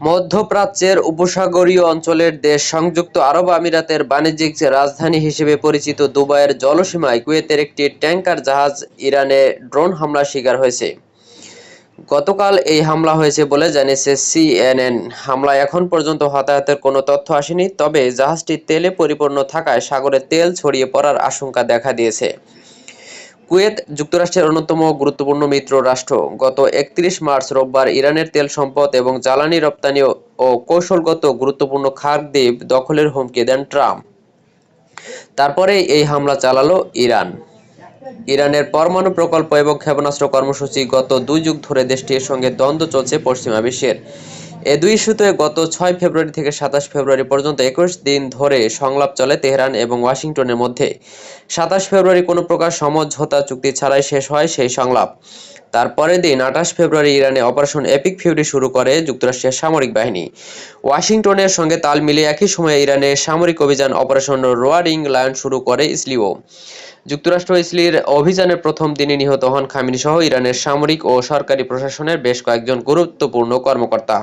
মধ্যপ্রাচ্যের উপসাগরীয় অঞ্চলের দেশ সংযুক্ত আরব আমিরাতের বাণিজ্যিক রাজধানী হিসেবে পরিচিত দুবাইয়ের জলসীমায় কুয়েতের একটি ট্যাংকার জাহাজ ইরানে ড্রোন হামলার শিকার হয়েছে। গতকাল এই হামলা হয়েছে বলে জানিয়েছে সিএনএন। হামলায় এখন পর্যন্ত হতাহতের কোনো তথ্য আসেনি, তবে জাহাজটি তেলে পরিপূর্ণ থাকায় সাগরে তেল ছড়িয়ে পড়ার আশঙ্কা দেখা দিয়েছে। কুয়েত যুক্তরাষ্ট্রের অন্যতম গুরুত্বপূর্ণ মিত্র রাষ্ট্র। গত ৩১ মার্চ রোববার ইরানের তেল সম্পদ এবং জ্বালানি রপ্তানি ও কৌশলগত গুরুত্বপূর্ণ খাত-দ্বীপ দখলের হুমকি দেন ট্রাম্প। তারপরেই এই হামলা চালালো ইরান। ইরানের পরমাণু প্রকল্প এবং ক্ষেপণাস্ত্র কর্মসূচি। গত ২ যুগ ধরে দেশটির সঙ্গে দ্বন্দ্ব চলছে পশ্চিমা বিশ্বের। এ দুই ইস্যুতে গত ৬ ফেব্রুয়ারি থেকে ২৭ ফেব্রুয়ারি পর্যন্ত ২১ দিন ধরে সংলাপ চলে তেহরান এবং ওয়াশিংটনের মধ্যে। ২৭ ফেব্রুয়ারি কোনো প্রকার সমঝোতা চুক্তি ছাড়াই শেষ হয় সেই সংলাপ। তার পরের দিন ২৮ ফেব্রুয়ারি ইরানে অপারেশন এপিক ফিউরি শুরু করে যুক্তরাষ্ট্রের সামরিক বাহিনী। ওয়াশিংটনের সঙ্গে তাল মিলিয়ে একই সময়ে ইরানে সামরিক অভিযান অপারেশন রোয়ারিং লায়ন শুরু করে ইসরায়েলও। যুক্তরাষ্ট্র ইসরায়েলের অভিযানের প্রথম দিনই নিহত হন খামেনি সহ ইরানের সামরিক ও সরকারি প্রশাসনের বেশ কয়েকজন গুরুত্বপূর্ণ কর্মকর্তা।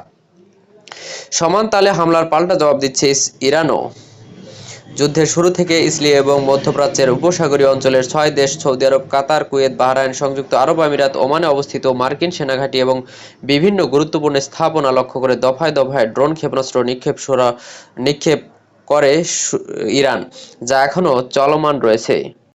সমান তালে হামলার পাল্টা জবাব দিচ্ছে ইরানও। যুদ্ধের শুরু থেকে ইসরায়েল এবং মধ্যপ্রাচ্যের উপসাগরীয় অঞ্চলের ৬ দেশ সৌদি আরব, কাতার, কুয়েত, বাহরাইন, সংযুক্ত আরব আমিরাত, ওমানে অবস্থিত মার্কিন সেনাঘাঁটি এবং বিভিন্ন গুরুত্বপূর্ণ স্থাপনা লক্ষ্য করে দফায় দফায় ড্রোন ক্ষেপণাস্ত্র নিক্ষেপ করে ইরান, যা এখনও চলমান রয়েছে।